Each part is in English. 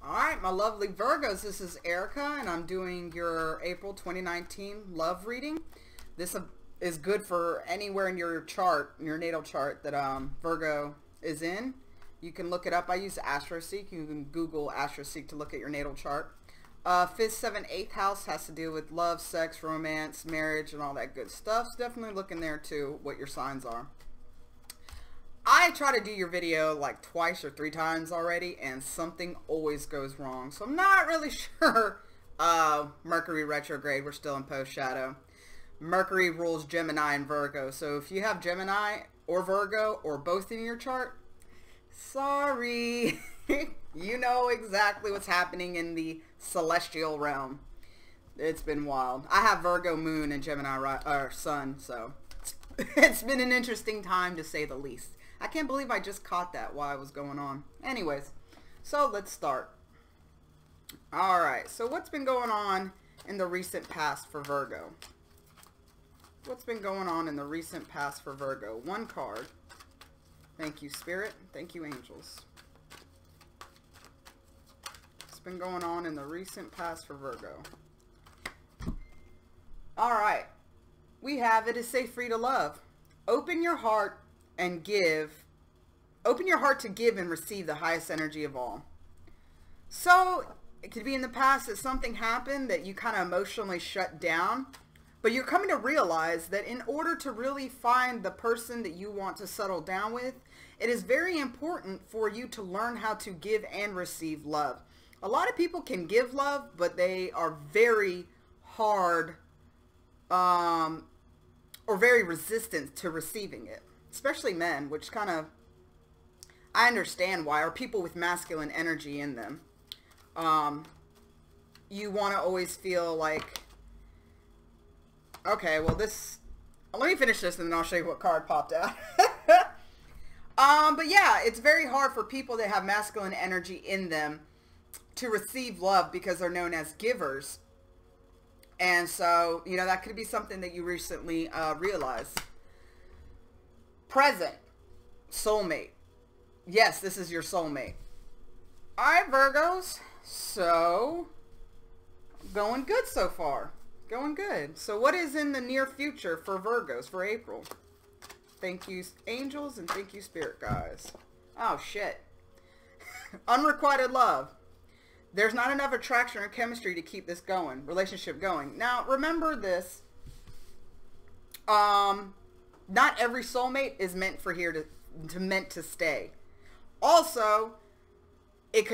Alright, my lovely Virgos, this is Erica, and I'm doing your April 2019 love reading. This is good for anywhere in your chart, in your natal chart, that Virgo is in. You can look it up. I use AstroSeek. You can Google AstroSeek to look at your natal chart. 5th, 7th, 8th house has to do with love, sex, romance, marriage, and all that good stuff. So definitely look in there too, what your signs are. I try to do your video like twice or 3 times already, and something always goes wrong. So I'm not really sure. Mercury retrograde, we're still in post shadow. Mercury rules Gemini and Virgo. So if you have Gemini or Virgo or both in your chart, sorry. You know exactly what's happening in the celestial realm. It's been wild. I have Virgo moon and Gemini sun, so it's been an interesting time to say the least. I can't believe I just caught that while it was going on. Anyways, so let's start. Alright, so what's been going on in the recent past for Virgo? What's been going on in the recent past for Virgo? One card. Thank you, Spirit. Thank you, Angels. What's been going on in the recent past for Virgo? Alright. We have, it is safe for you to love. Open your heart and give. Open your heart to give and receive the highest energy of all. So it could be in the past that something happened that you kind of emotionally shut down, but you're coming to realize that in order to really find the person that you want to settle down with, it is very important for you to learn how to give and receive love. A lot of people can give love, but they are very hard or very resistant to receiving it. Especially men, which kind of, I understand why, or people with masculine energy in them. You want to always feel like, okay, well let me finish this and then I'll show you what card popped out. But yeah, it's very hard for people that have masculine energy in them to receive love because they're known as givers. And so, you know, that could be something that you recently realized. Present, soulmate. Yes, this is your soulmate. Alright, Virgos. So, going good so far. Going good. So what is in the near future for Virgos for April? Thank you, angels, and thank you, spirit guys. Oh, shit. Unrequited love. There's not enough attraction or chemistry to keep this going, relationship going. Now, remember this. Not every soulmate is meant for here to stay. Also, it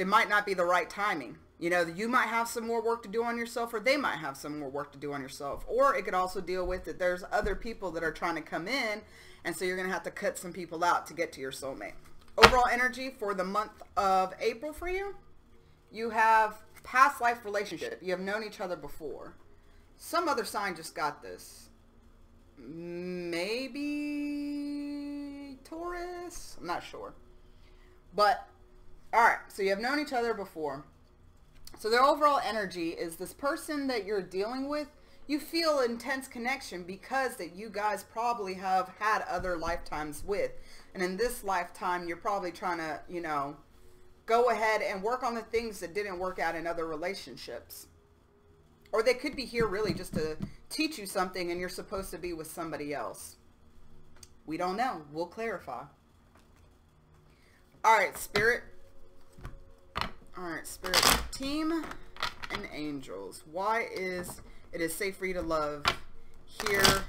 might not be the right timing. You know, you might have some more work to do on yourself, or they might have some more work to do on yourself. Or it could also deal with that there's other people that are trying to come in, and so you're going to have to cut some people out to get to your soulmate. Overall energy for the month of April for you, you have past life relationship. You have known each other before. Some other sign just got this. Maybe Taurus? I'm not sure. But, alright, so you have known each other before. So their overall energy is this person that you're dealing with, you feel intense connection because that you guys probably have had other lifetimes with. And in this lifetime, you're probably trying to, you know, go ahead and work on the things that didn't work out in other relationships. Or they could be here really just to teach you something and you're supposed to be with somebody else. We don't know. We'll clarify. Alright, Spirit. Alright, Spirit team and angels. Why is it is safe for you to love here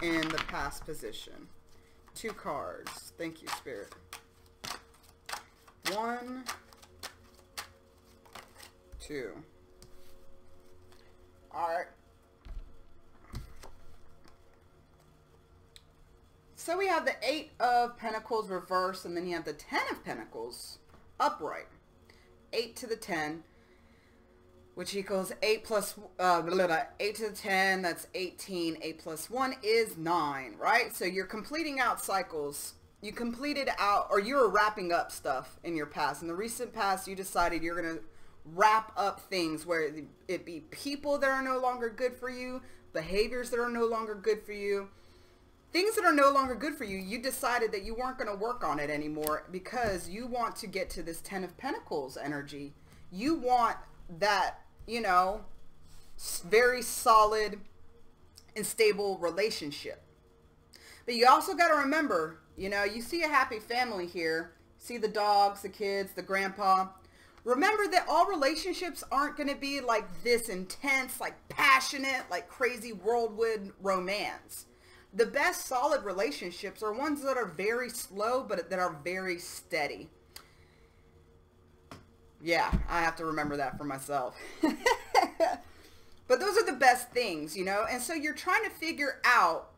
in the past position? 2 cards. Thank you, Spirit. 1, 2. Alright. So we have the 8 of Pentacles reversed, and then you have the 10 of Pentacles upright. 8 to the 10, which equals 8 plus 8 to the 10, that's 18. 8 plus 1 is 9, right? So you're completing out cycles. You completed out, or you were wrapping up stuff in your past. In the recent past, you decided you're going to wrap up things, where it be people that are no longer good for you, behaviors that are no longer good for you, things that are no longer good for you, you decided that you weren't going to work on it anymore because you want to get to this 10 of Pentacles energy. You want that, you know, very solid and stable relationship. But you also got to remember, you know, you see a happy family here. See the dogs, the kids, the grandpa. Remember that all relationships aren't going to be like this intense, like passionate, like crazy whirlwind romance. The best solid relationships are ones that are very slow, but that are very steady. Yeah, I have to remember that for myself. But those are the best things, you know? And so you're trying to figure out,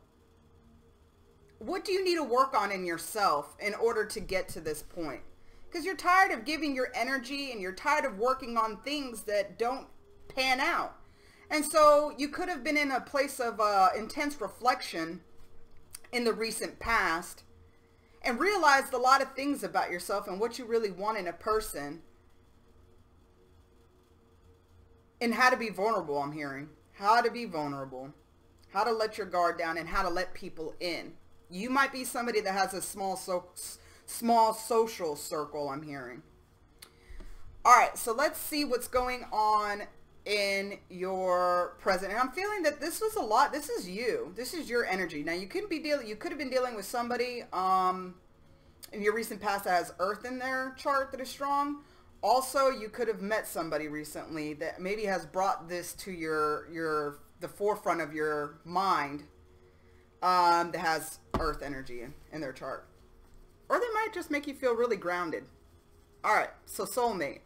what do you need to work on in yourself in order to get to this point? Because you're tired of giving your energy and you're tired of working on things that don't pan out. And so you could have been in a place of intense reflection in the recent past and realized a lot of things about yourself and what you really want in a person. And how to be vulnerable, I'm hearing. How to be vulnerable. How to let your guard down and how to let people in. You might be somebody that has a small social circle, I'm hearing. All right, so let's see what's going on in your present. And I'm feeling that this was a lot. This is you. This is your energy. Now, you could have been dealing with somebody in your recent past that has Earth in their chart that is strong. Also, you could have met somebody recently that maybe has brought this to the forefront of your mind, that has Earth energy in their chart. Or they might just make you feel really grounded. All right, so soulmate.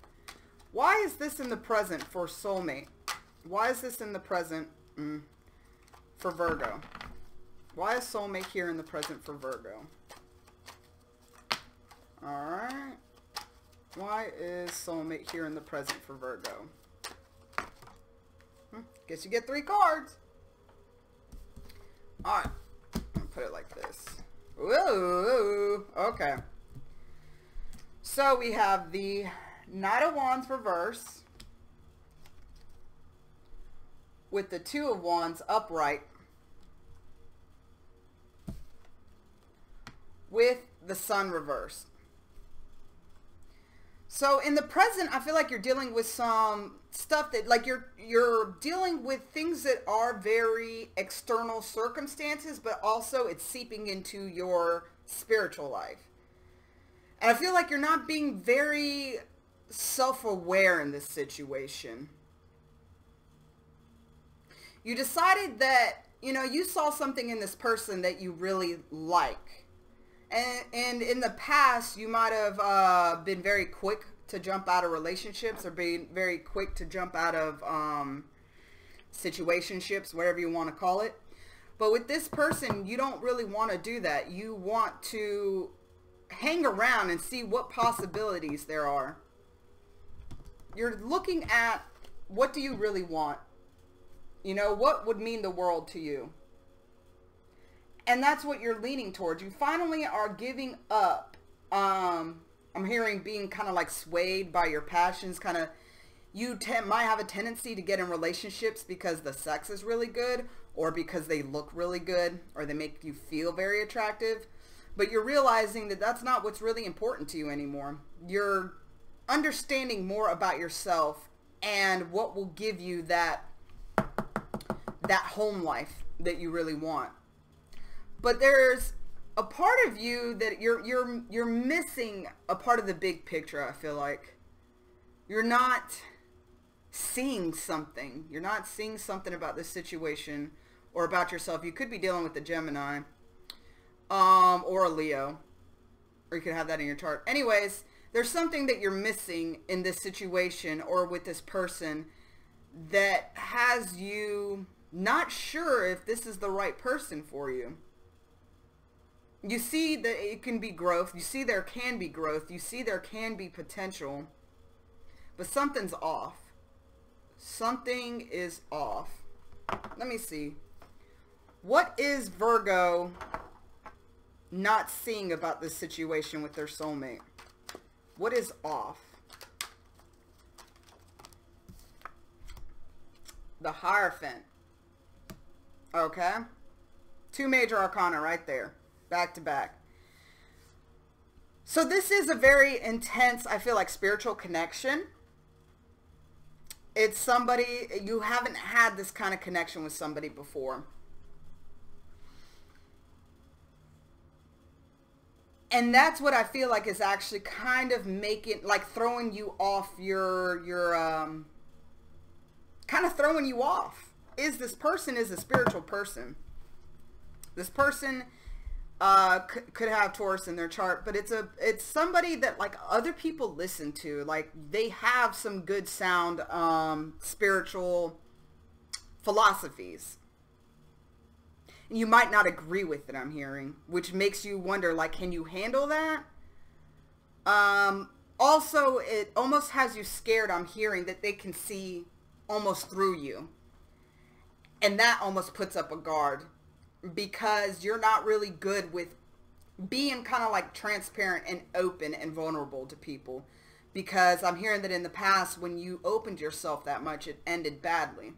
Why is this in the present for soulmate? Why is this in the present for Virgo? Why is soulmate here in the present for Virgo? All right. Why is soulmate here in the present for Virgo? Guess you get 3 cards. All right. I'll put it like this. Whoa. Okay. So we have the Knight of Wands reverse with the 2 of Wands upright with the Sun reversed. So in the present, I feel like you're dealing with some stuff that, like, you're dealing with things that are very external circumstances, but also it's seeping into your spiritual life. And I feel like you're not being very self-aware in this situation. You decided that, you know, you saw something in this person that you really like. And in the past, you might have been very quick to jump out of relationships or being very quick to jump out of situationships, whatever you want to call it. But with this person, you don't really want to do that. You want to hang around and see what possibilities there are. You're looking at, what do you really want? You know, what would mean the world to you? And that's what you're leaning towards. You finally are giving up. I'm hearing being kind of like swayed by your passions. Kind of, you might have a tendency to get in relationships because the sex is really good, or because they look really good, or they make you feel very attractive. But you're realizing that that's not what's really important to you anymore. You're understanding more about yourself and what will give you that home life that you really want. But there's a part of you that you're missing a part of the big picture, I feel like. You're not seeing something. You're not seeing something about this situation or about yourself. You could be dealing with a Gemini or a Leo. Or you could have that in your chart. Anyways, there's something that you're missing in this situation or with this person that has you not sure if this is the right person for you. You see that it can be growth. You see there can be growth. You see there can be potential. But something's off. Something is off. Let me see. What is Virgo not seeing about this situation with their soulmate? What is off? The Hierophant. Okay. Two major arcana right there, back to back. So this is a very intense, I feel like, spiritual connection. It's somebody, you haven't had this kind of connection with somebody before. And that's what I feel like is actually kind of making, like throwing you off kind of throwing you off. Is this person is a spiritual person. This person could have Taurus in their chart, but it's somebody that like other people listen to. Like they have some good sound spiritual philosophies. And you might not agree with it, I'm hearing, which makes you wonder, like, can you handle that? Also, it almost has you scared, I'm hearing, that they can see almost through you. And that almost puts up a guard because you're not really good with being kind of like transparent and open and vulnerable to people. Because I'm hearing that in the past, when you opened yourself that much, it ended badly.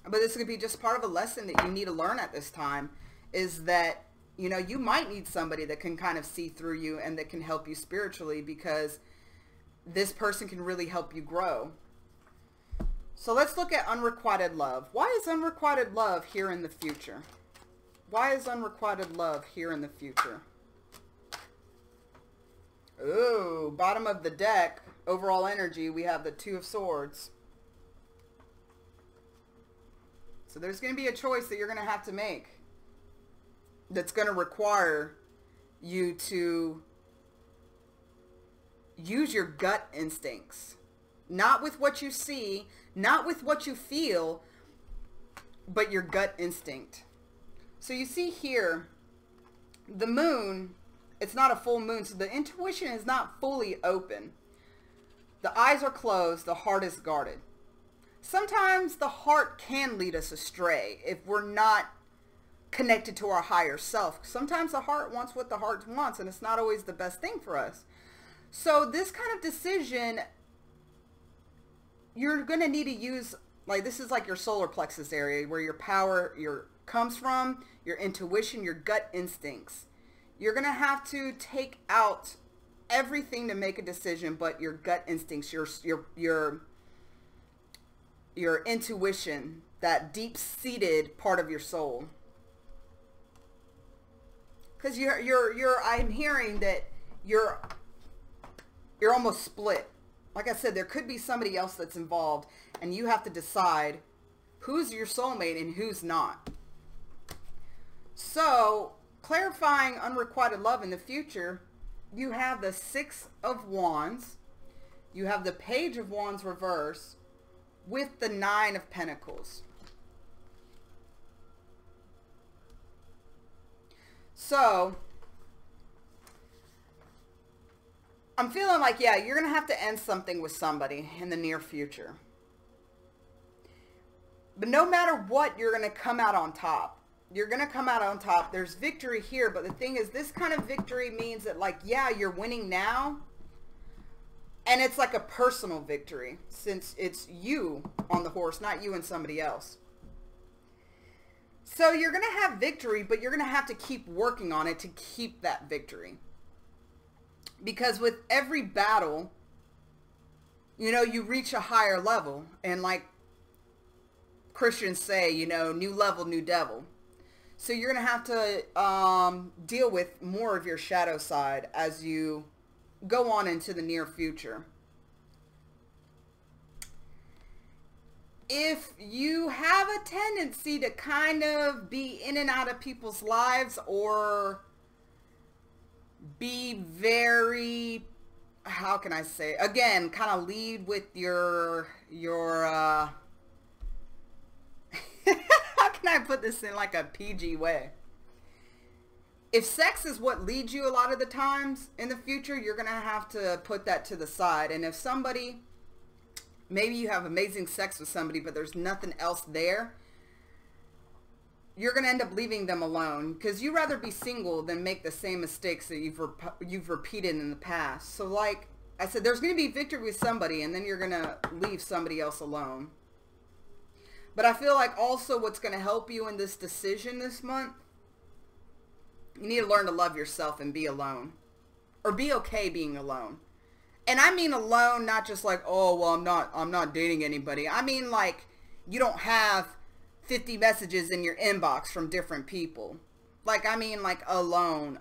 But this could be just part of a lesson that you need to learn at this time, is that, you know, you might need somebody that can kind of see through you and that can help you spiritually, because this person can really help you grow. So let's look at unrequited love. Why is unrequited love here in the future? Why is unrequited love here in the future? Ooh, bottom of the deck, overall energy, we have the Two of Swords. So there's going to be a choice that you're going to have to make that's going to require you to use your gut instincts. Not with what you see, not with what you feel, but your gut instinct. So you see here, the moon, it's not a full moon, so the intuition is not fully open. The eyes are closed, the heart is guarded. Sometimes the heart can lead us astray if we're not connected to our higher self. Sometimes the heart wants what the heart wants, and it's not always the best thing for us. So this kind of decision, you're going to need to use, like, this is like your solar plexus area where your power comes from, your intuition, your gut instincts. You're going to have to take out everything to make a decision but your gut instincts, your intuition, that deep-seated part of your soul. Because I'm hearing that you're almost split. Like I said, there could be somebody else that's involved, and you have to decide who's your soulmate and who's not. So, clarifying unrequited love in the future, you have the Six of Wands, you have the Page of Wands reverse, with the Nine of Pentacles. So, I'm feeling like, yeah, you're going to have to end something with somebody in the near future. But no matter what, you're going to come out on top. You're going to come out on top. There's victory here, but the thing is, this kind of victory means that, like, yeah, you're winning now. And it's like a personal victory, since it's you on the horse, not you and somebody else. So you're going to have victory, but you're going to have to keep working on it to keep that victory. Because with every battle, you know, you reach a higher level. And like Christians say, you know, new level, new devil. So you're going to have to deal with more of your shadow side as you go on into the near future. If you have a tendency to kind of be in and out of people's lives, or be very, how can I say, again, kind of lead with your how can I put this in like a PG way? If sex is what leads you a lot of the times in the future, you're going to have to put that to the side. And if somebody, maybe you have amazing sex with somebody, but there's nothing else there, you're going to end up leaving them alone, because you'd rather be single than make the same mistakes that you've repeated in the past. So like I said, there's going to be victory with somebody, and then you're going to leave somebody else alone. But I feel like also what's going to help you in this decision this month, you need to learn to love yourself and be alone. Or be okay being alone. And I mean alone, not just like, oh, well, I'm not dating anybody. I mean like you don't have 50 messages in your inbox from different people. Like, I mean like alone.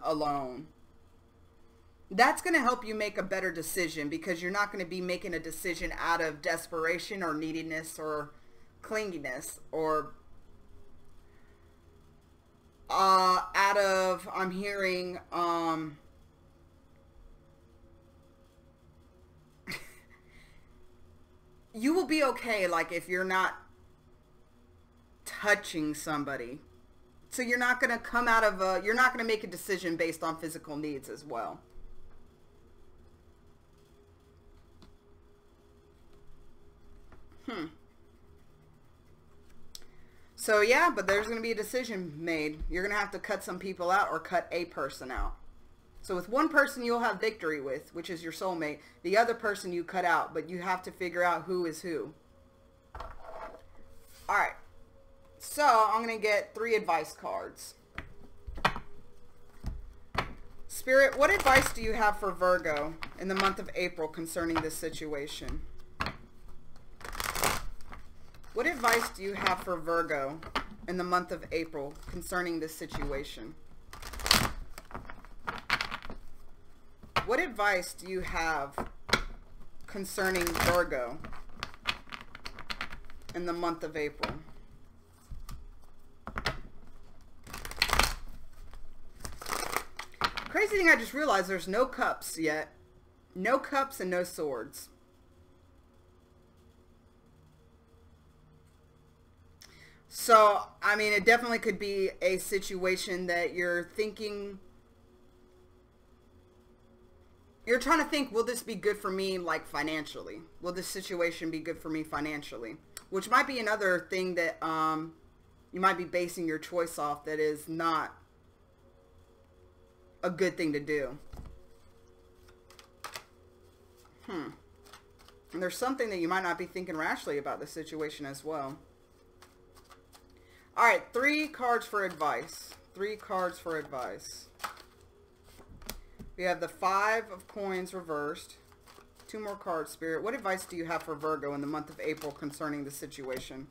That's going to help you make a better decision because you're not going to be making a decision out of desperation or neediness or clinginess or out of, I'm hearing, you will be okay, like, if you're not touching somebody. So you're not going to come out of you're not going to make a decision based on physical needs as well. So yeah, but there's going to be a decision made. You're going to have to cut some people out or cut a person out. So with one person you'll have victory with, which is your soulmate. The other person you cut out, but you have to figure out who is who. Alright. So I'm going to get 3 advice cards. Spirit, what advice do you have for Virgo in the month of April concerning this situation? What advice do you have for Virgo in the month of April concerning this situation? What advice do you have concerning Virgo in the month of April? Crazy thing, I just realized there's no cups yet. No cups and no swords. So, I mean, it definitely could be a situation that you're thinking, you're trying to think, will this be good for me, like, financially? Will this situation be good for me financially? Which might be another thing that you might be basing your choice off that is not a good thing to do. And there's something that you might not be thinking rationally about the situation as well. Alright, 3 cards for advice. 3 cards for advice. We have the 5 of coins reversed. 2 more cards, Spirit. What advice do you have for Virgo in the month of April concerning the situation?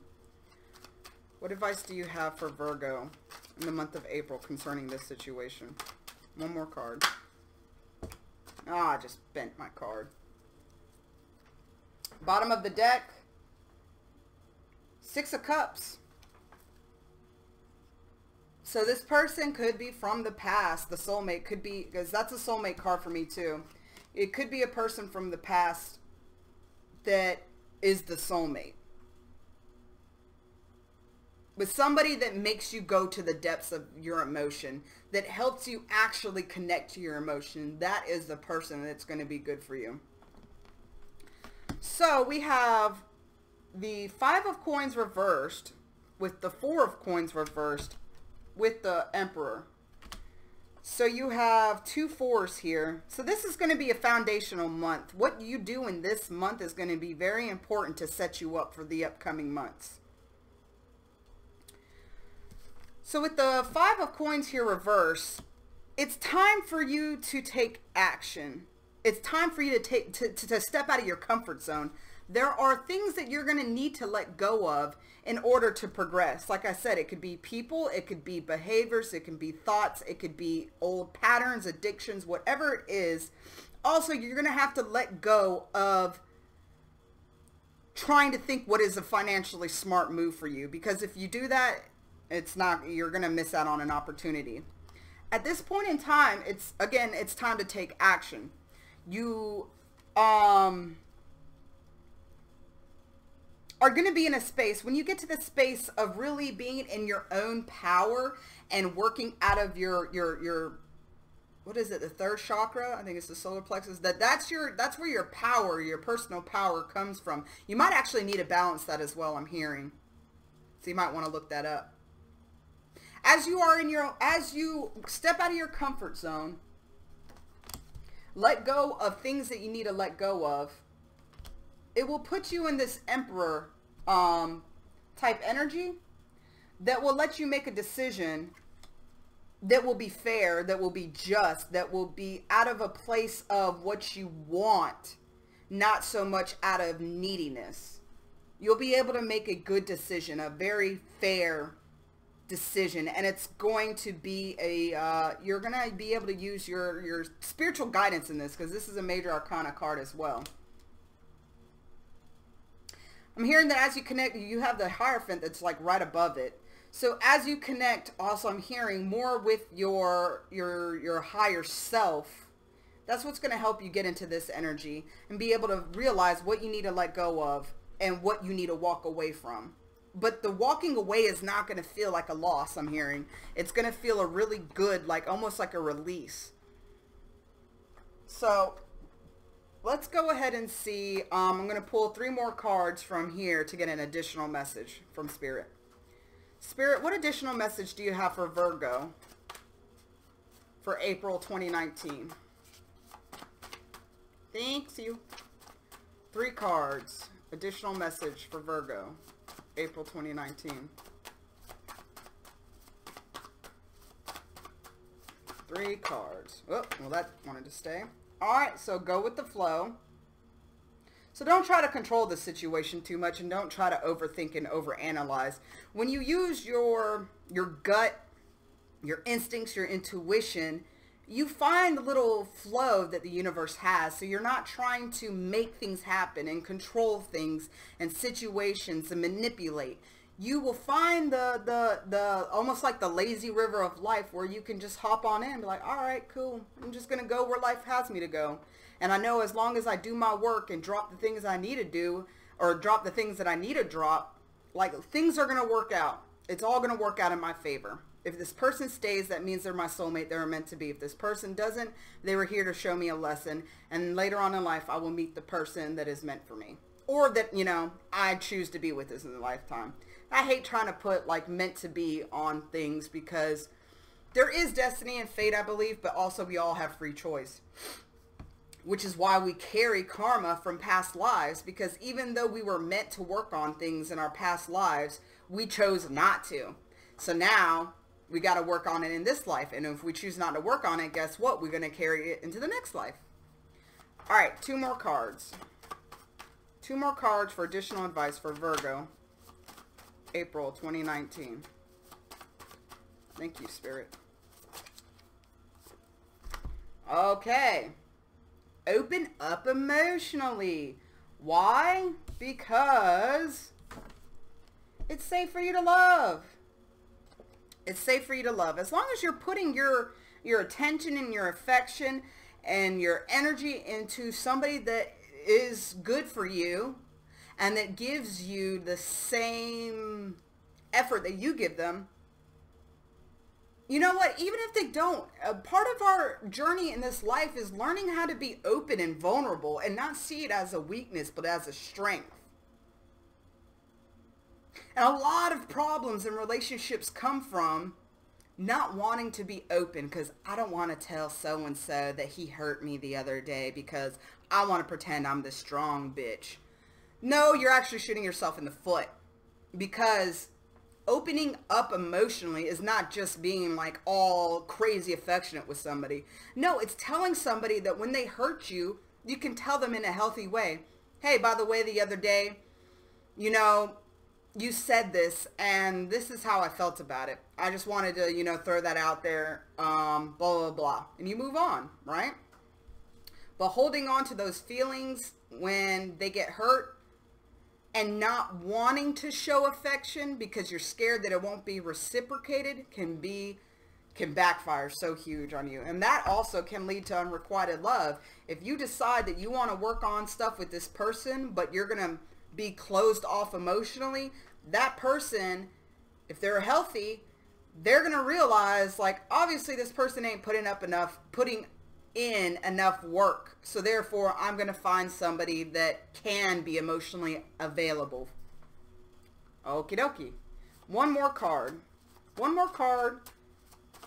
What advice do you have for Virgo in the month of April concerning this situation? 1 more card. I just bent my card. Bottom of the deck. 6 of Cups. So this person could be from the past. The soulmate could be, because that's a soulmate card for me too. It could be a person from the past that is the soulmate. But somebody that makes you go to the depths of your emotion, that helps you actually connect to your emotion. That is the person that's going to be good for you. So we have the 5 of coins reversed with the 4 of coins reversed with the Emperor. So you have 2 4s here. So this is going to be a foundational month. What you do in this month is going to be very important to set you up for the upcoming months. So with the 5 of coins here reverse, it's time for you to take action. It's time for you to step out of your comfort zone. There are things that you're going to need to let go of in order to progress. Like I said, it could be people, it could be behaviors, it can be thoughts, it could be old patterns, addictions, whatever it is. Also, you're going to have to let go of trying to think what is a financially smart move for you. Because if you do that, you're going to miss out on an opportunity. At this point in time, it's time to take action. You are going to be in a space, when you get to the space of really being in your own power and working out of your what is it, the 3rd chakra? I think it's the solar plexus. That's where your power, your personal power comes from. You might actually need to balance that as well, I'm hearing. So you might want to look that up. As you step out of your comfort zone, let go of things that you need to let go of, it will put you in this Emperor type energy that will let you make a decision that will be fair, that will be just, that will be out of a place of what you want, not so much out of neediness. You'll be able to make a good decision, a very fair decision, and it's going to be a, you're going to be able to use your spiritual guidance in this, because this is a major arcana card as well. I'm hearing that as you connect, you have the Hierophant that's like right above it. So as you connect, also I'm hearing more with your higher self. That's what's going to help you get into this energy and be able to realize what you need to let go of and what you need to walk away from. But the walking away is not going to feel like a loss, I'm hearing. It's going to feel a really good, like almost like a release. So let's go ahead and see. I'm going to pull 3 more cards from here to get an additional message from Spirit. Spirit, what additional message do you have for Virgo for April 2019? Thanks you. 3 cards. Additional message for Virgo, April 2019. 3 cards. Oh, well, that wanted to stay. All right, so go with the flow. So don't try to control the situation too much, and don't try to overthink and overanalyze. When you use your gut, your instincts, your intuition, you find the little flow that the universe has. So you're not trying to make things happen and control things and situations and manipulate. You will find the almost like the lazy river of life, where you can just hop on in and be like, all right, cool. I'm just going to go where life has me to go. And I know as long as I do my work and drop the things I need to do, or drop the things that I need to drop, like, things are going to work out. It's all going to work out in my favor. If this person stays, that means they're my soulmate. They're meant to be. If this person doesn't, they were here to show me a lesson. And later on in life, I will meet the person that is meant for me. Or that, you know, I choose to be with this in a lifetime. I hate trying to put, like, meant to be on things, because there is destiny and fate, I believe, but also we all have free choice. Which is why we carry karma from past lives, because even though we were meant to work on things in our past lives, we chose not to. So now we got to work on it in this life. And if we choose not to work on it, guess what? We're going to carry it into the next life. All right, 2 more cards. 2 more cards for additional advice for Virgo, April 2019. Thank you, Spirit. Okay. Open up emotionally. Why? Because it's safe for you to love. It's safe for you to love. As long as you're putting your attention and your affection and your energy into somebody that is good for you and that gives you the same effort that you give them, you know what? Even if they don't, a part of our journey in this life is learning how to be open and vulnerable and not see it as a weakness, but as a strength. And a lot of problems in relationships come from not wanting to be open, because I don't want to tell so-and-so that he hurt me the other day because I want to pretend I'm the strong bitch. No, you're actually shooting yourself in the foot, because opening up emotionally is not just being like all crazy affectionate with somebody. No, it's telling somebody that when they hurt you, you can tell them in a healthy way. Hey, by the way, the other day, you know, you said this and this is how I felt about it. I just wanted to, you know, throw that out there, blah, blah, blah. And you move on, right? But holding on to those feelings when they get hurt, and not wanting to show affection because you're scared that it won't be reciprocated can backfire so huge on you. And that also can lead to unrequited love. If you decide that you want to work on stuff with this person, but you're going to be closed off emotionally, that person, if they're healthy, they're going to realize, like, obviously this person ain't putting in enough work, so therefore I'm going to find somebody that can be emotionally available. Okie dokie. One more card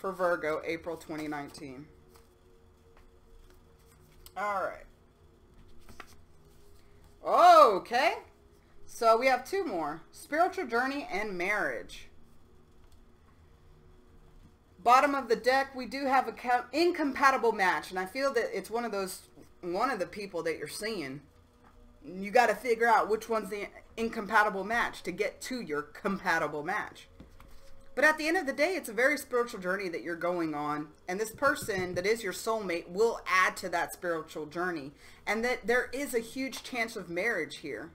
for Virgo, April 2019. All right. Okay, So we have two more. Spiritual journey and marriage. Bottom of the deck, we do have a incompatible match. And I feel that it's one of the people that you're seeing. You got to figure out which one's the incompatible match to get to your compatible match. But at the end of the day, it's a very spiritual journey that you're going on. And this person that is your soulmate will add to that spiritual journey. And that there is a huge chance of marriage here.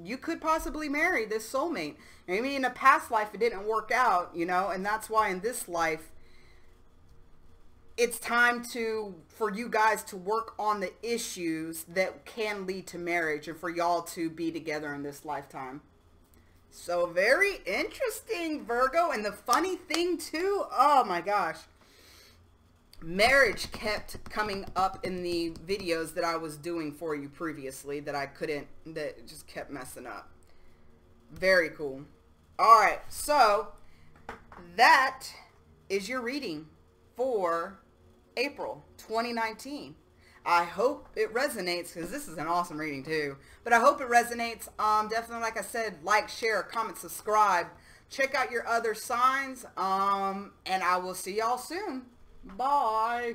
You could possibly marry this soulmate. Maybe in a past life it didn't work out, you know, and that's why in this life it's time for you guys to work on the issues that can lead to marriage and for y'all to be together in this lifetime. So very interesting, Virgo. And the funny thing too, oh my gosh, marriage kept coming up in the videos that I was doing for you previously that just kept messing up. Very cool. All right, so that is your reading for April 2019. I hope it resonates, because this is an awesome reading too. But I hope it resonates. Definitely, like I said, like, share, comment, subscribe. Check out your other signs. And I will see y'all soon. Bye.